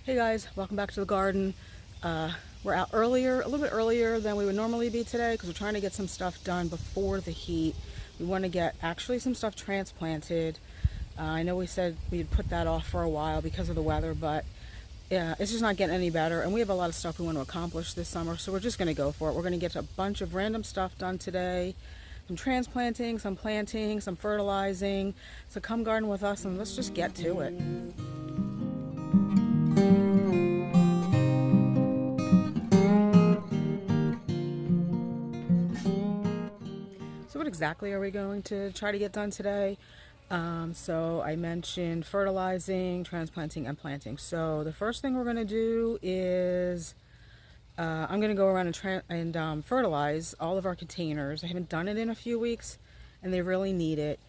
Hey guys, welcome back to the garden. We're out earlier, a little bit earlier than we would normally be today because we're trying to get some stuff done before the heat. We want to get actually some stuff transplanted. I know we said we'd put that off for a while because of the weather, but it's just not getting any better. And we have a lot of stuff we want to accomplish this summer, so we're just going to go for it. We're going to get a bunch of random stuff done today. Some transplanting, some planting, some fertilizing. So come garden with us and let's just get to it. So what exactly are we going to try to get done today? So I mentioned fertilizing, transplanting, and planting. So the first thing we're going to do is I'm going to go around and fertilize all of our containers. I haven't done it in a few weeks, and they really need it.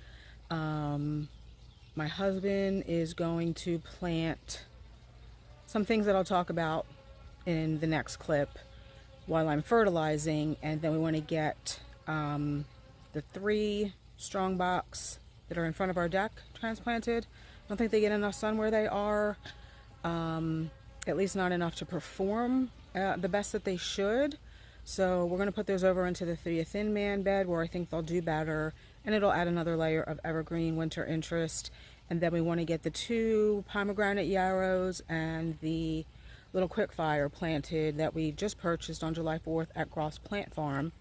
My husband is going to plant some things that I'll talk about in the next clip while I'm fertilizing, and then we want to get the 3 strong box that are in front of our deck transplanted. I don't think they get enough sun where they are, at least not enough to perform the best that they should. So we're going to put those over into the 3 thin man bed where I think they'll do better, and it'll add another layer of evergreen winter interest. And then we want to get the 2 pomegranate yarrows and the little quickfire planted that we just purchased on July 4th at Gross Plant Farm.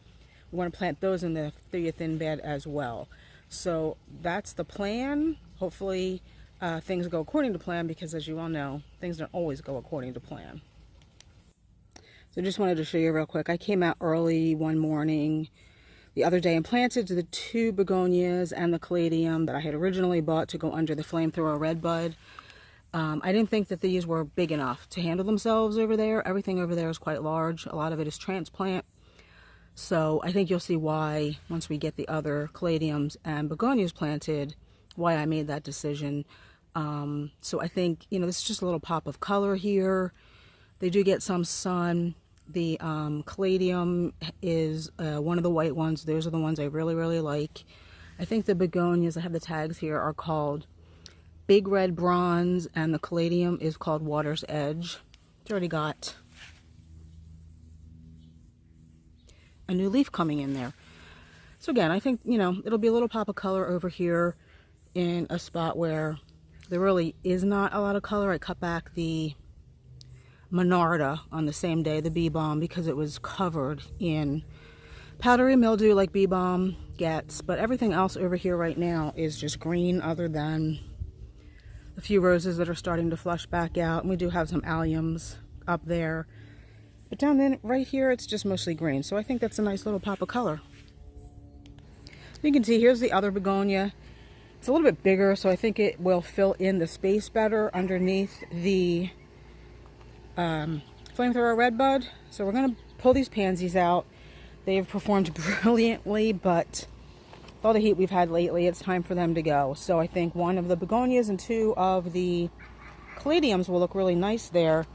We want to plant those in the 3 thin bed as well. So that's the plan. Hopefully things go according to plan, because as you all know, things don't always go according to plan. So just wanted to show you real quick. I came out early one morning the other day and planted the 2 begonias and the caladium that I had originally bought to go under the flamethrower redbud. I didn't think that these were big enough to handle themselves over there. Everything over there is quite large. A lot of it is transplant. So I think you'll see why, once we get the other caladiums and begonias planted, why I made that decision. So I think, this is just a little pop of color here. They do get some sun. The caladium is one of the white ones. Those are the ones I really, really like. I think the begonias, I have the tags here, are called Big Red Bronze, and the caladium is called Water's Edge. It's already got a new leaf coming in there. So again, I think, it'll be a little pop of color over here in a spot where there really is not a lot of color. I cut back the Monarda on the same day, the bee balm, because it was covered in powdery mildew like bee balm gets. But everything else over here right now is just green, other than a few roses that are starting to flush back out. And we do have some alliums up there. But down then, right here, it's just mostly green. So I think that's a nice little pop of color. You can see, here's the other begonia. It's a little bit bigger, so I think it will fill in the space better underneath the flamethrower redbud. So we're going to pull these pansies out. They have performed brilliantly, but with all the heat we've had lately, it's time for them to go. So I think 1 of the begonias and 2 of the caladiums will look really nice there.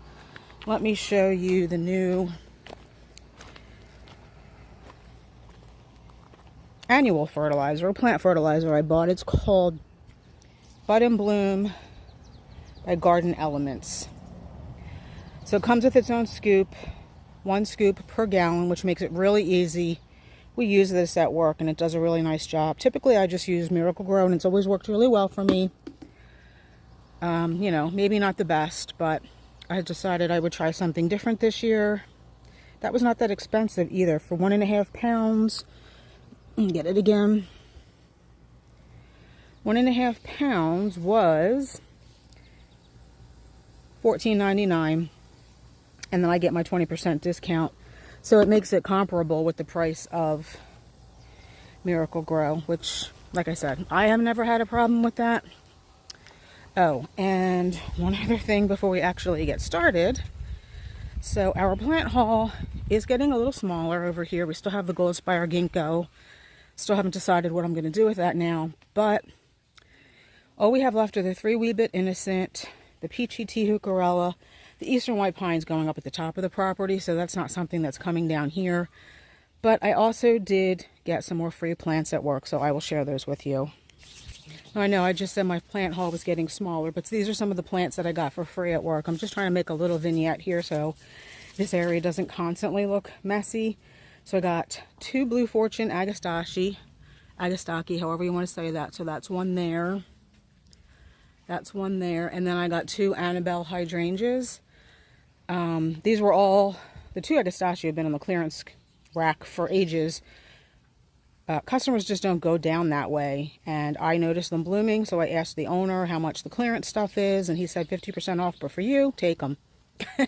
Let me show you the new annual fertilizer, or plant fertilizer I bought. It's called Bud and Bloom by Garden Elements. So it comes with its own scoop, 1 scoop per gallon, which makes it really easy. We use this at work and it does a really nice job. Typically I just use Miracle Grow and it's always worked really well for me. Maybe not the best, but I decided I would try something different this year. That was not that expensive either. For 1.5 pounds, get it again. 1.5 pounds was $14.99, and then I get my 20% discount. So it makes it comparable with the price of Miracle Grow, which, like I said, I have never had a problem with that. Oh, and one other thing before we actually get started. So our plant haul is getting a little smaller over here. We still have the Gold Spire Ginkgo. Still haven't decided what I'm going to do with that now. But all we have left are the 3 Wee Bit Innocent, the Peachy Tea Heucherella, the Eastern White Pines going up at the top of the property. So that's not something that's coming down here. But I also did get some more free plants at work, so I will share those with you. I know I just said my plant haul was getting smaller, but these are some of the plants that I got for free at work. I'm just trying to make a little vignette here so this area doesn't constantly look messy. So I got 2 Blue Fortune Agastaki, however you want to say that. So that's one there. That's one there. And then I got 2 Annabelle hydrangeas. These were all, the 2 Agastaki have been on the clearance rack for ages. Customers just don't go down that way, and I noticed them blooming, so I asked the owner how much the clearance stuff is, and he said 50% off, but for you, take them.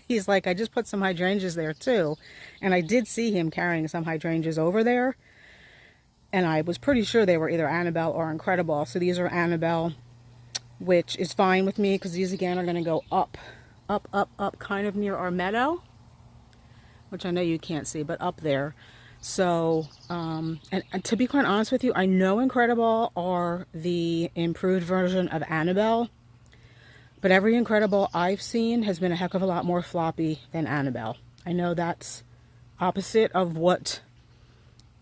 He's like, I just put some hydrangeas there too, and I did see him carrying some hydrangeas over there, and I was pretty sure they were either Annabelle or Incredible. So these are Annabelle, which is fine with me because these again are going to go up, kind of near our meadow, which I know you can't see, but up there. So, and to be quite honest with you, I know Incredible are the improved version of Annabelle, but every Incredible I've seen has been a heck of a lot more floppy than Annabelle. I know that's opposite of what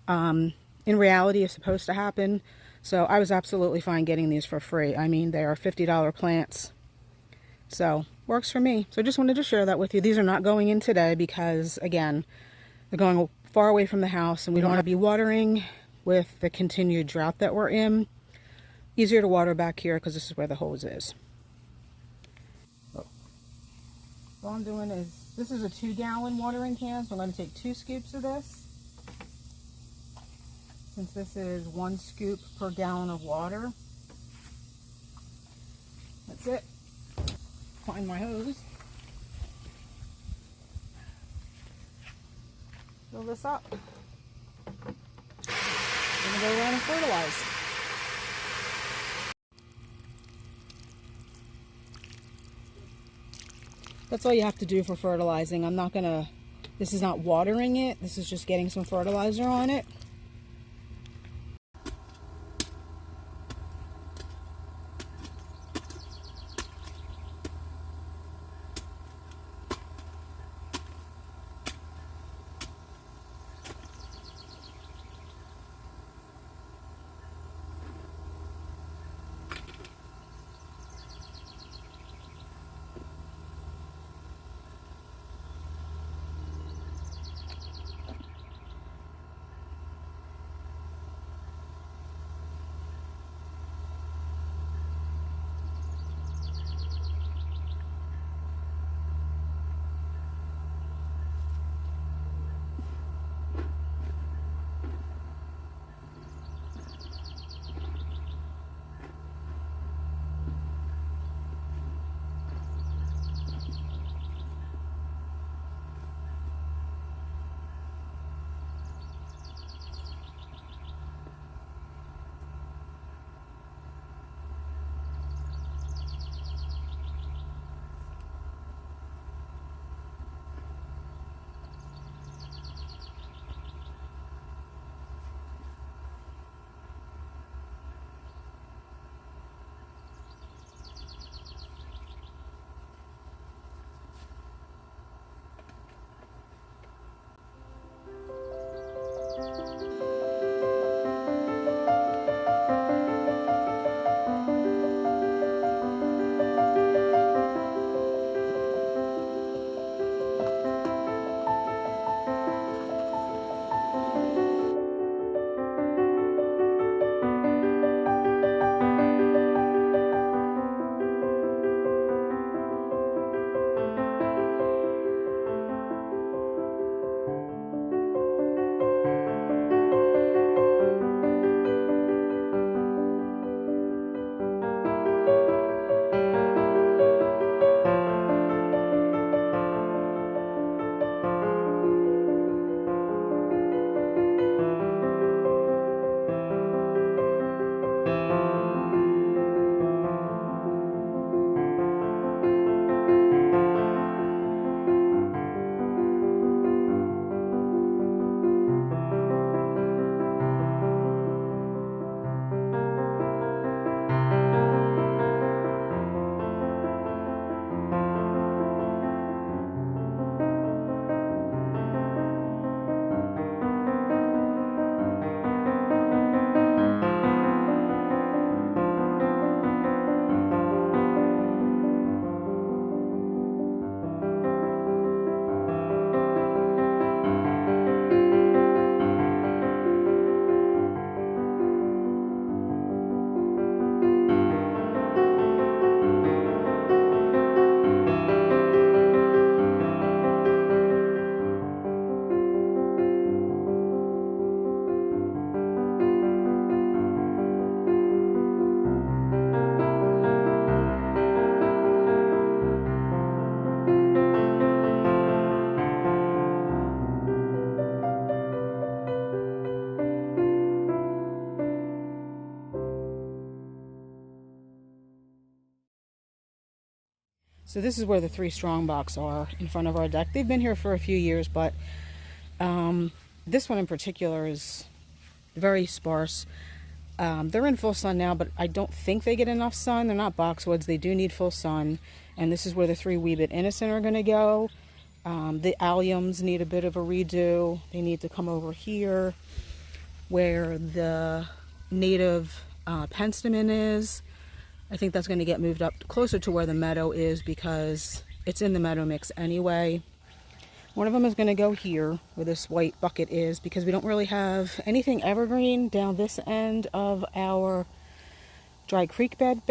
in reality is supposed to happen. So I was absolutely fine getting these for free. I mean, they are $50 plants. So works for me. So I just wanted to share that with you. These are not going in today because, again, they're going far away from the house, and we don't want to be watering with the continued drought that we're in. Easier to water back here because this is where the hose is. All I'm doing is, this is a 2-gallon watering can, so I'm going to take 2 scoops of this. Since this is 1 scoop per gallon of water. That's it. Find my hose. Fill this up. I'm going to go around and fertilize. That's all you have to do for fertilizing. I'm not going to, this is not watering it. This is just getting some fertilizer on it. So this is where the 3 strongbox are in front of our deck. They've been here for a few years, but this one in particular is very sparse. They're in full sun now, but I don't think they get enough sun. They're not boxwoods. They do need full sun. And this is where the 3 Wee Bit Innocent are going to go. The alliums need a bit of a redo. They need to come over here where the native penstemon is. I think that's going to get moved up closer to where the meadow is because it's in the meadow mix anyway. One of them is going to go here where this white bucket is because we don't really have anything evergreen down this end of our dry creek bed.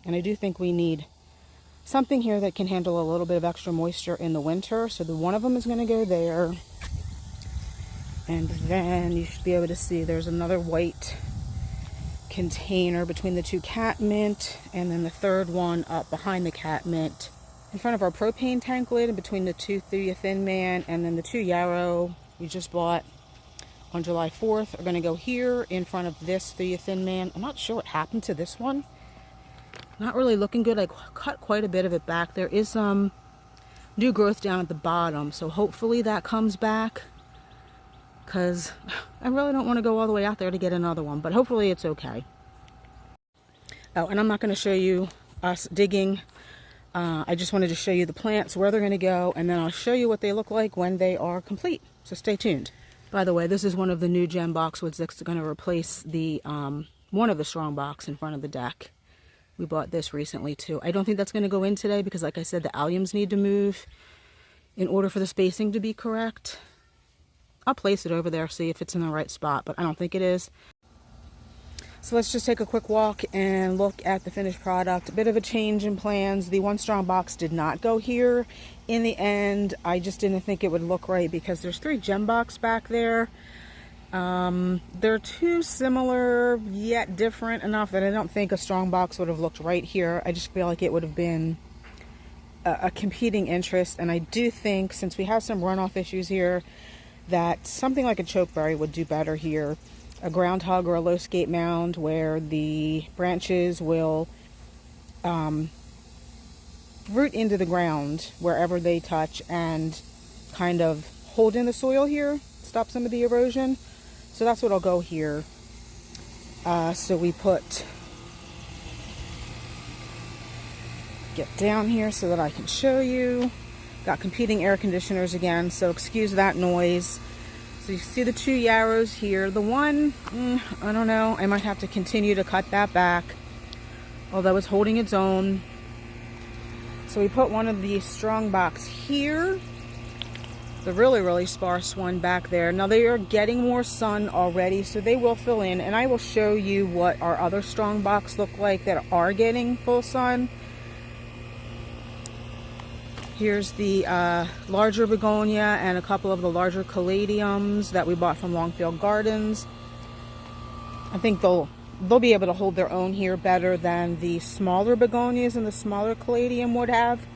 And I do think we need something here that can handle a little bit of extra moisture in the winter. So the one of them is going to go there. And then you should be able to see there's another white container between the 2 catmint, and then the 3rd one up behind the catmint in front of our propane tank lid, and between the 2 Thea Thin Man, and then the 2 yarrow we just bought on July 4th are going to go here in front of this Thea Thin Man. I'm not sure what happened to this one. Not really looking good. I cut quite a bit of it back. There is some new growth down at the bottom, so hopefully that comes back, because I really don't want to go all the way out there to get another one, but hopefully it's okay. Oh, and I'm not going to show you us digging. I just wanted to show you the plants, where they're going to go, and then I'll show you what they look like when they are complete. So stay tuned. By the way, this is one of the new gem boxwoods that's going to replace the one of the strong box in front of the deck. We bought this recently too. I don't think that's going to go in today because, like I said, the alliums need to move in order for the spacing to be correct. I'll place it over there, see if it's in the right spot, but I don't think it is. So let's just take a quick walk and look at the finished product. A bit of a change in plans. The 1 strong box did not go here. In the end, I just didn't think it would look right because there's 3 gem box back there. They're too similar yet different enough that I don't think a strong box would have looked right here. I just feel like it would have been a competing interest, and I do think since we have some runoff issues here that something like a chokeberry would do better here. A groundhog or a low scape mound where the branches will root into the ground wherever they touch and kind of hold in the soil here, stop some of the erosion. So that's what'll go here. So we get down here so that I can show you. Got competing air conditioners again, so excuse that noise. So you see the 2 yarrows here. The one, I don't know, I might have to continue to cut that back, although it's holding its own. So we put one of the strong box here, the really sparse one back there. Now they are getting more sun already, so they will fill in, and I will show you what our other strong box look like that are getting full sun. Here's the larger begonia and a couple of the larger caladiums that we bought from Longfield Gardens. I think they'll be able to hold their own here better than the smaller begonias and the smaller caladium would have.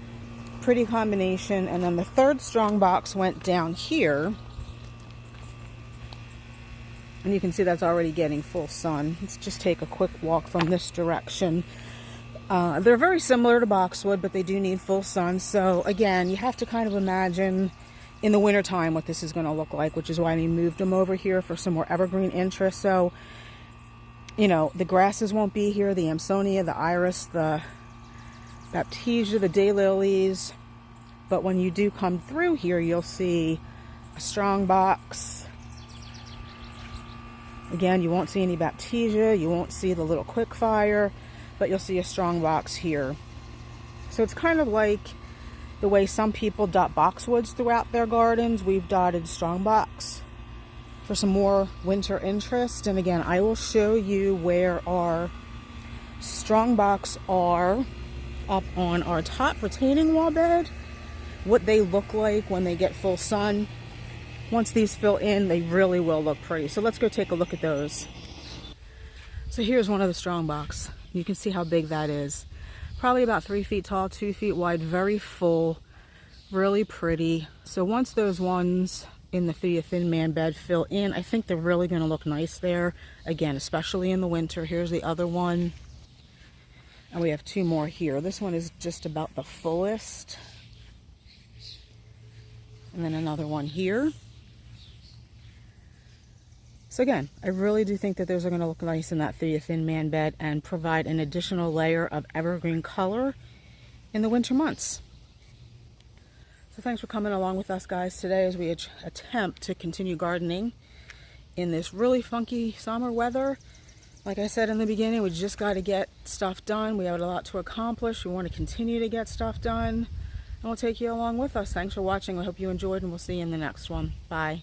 Pretty combination. And then the 3rd strong box went down here. And you can see that's already getting full sun. Let's just take a quick walk from this direction. They're very similar to boxwood, but they do need full sun. So again, you have to kind of imagine in the wintertime what this is going to look like, which is why we moved them over here for some more evergreen interest. So, you know, the grasses won't be here, the Amsonia, the iris, the baptisia, the daylilies. But when you do come through here, you'll see a strong box. Again, you won't see any baptisia, you won't see the little quickfire, but you'll see a strong box here. So it's kind of like the way some people dot boxwoods throughout their gardens. We've dotted strong box for some more winter interest. And again, I will show you where our strong box are up on our top retaining wall bed, what they look like when they get full sun. Once these fill in, they really will look pretty. So let's go take a look at those. So here's one of the strong box. You can see how big that is. Probably about 3 feet tall, 2 feet wide, very full, really pretty. So once those ones in the Thea Thin Man bed fill in, I think they're really going to look nice there. Again, especially in the winter. Here's the other one. And we have 2 more here. This one is just about the fullest. And then another one here. So again, I really do think that those are going to look nice in that thin man bed and provide an additional layer of evergreen color in the winter months. So thanks for coming along with us, guys, today as we attempt to continue gardening in this really funky summer weather. Like I said in the beginning, we just got to get stuff done. We have a lot to accomplish. We want to continue to get stuff done. And we'll take you along with us. Thanks for watching. I hope you enjoyed, and we'll see you in the next one. Bye.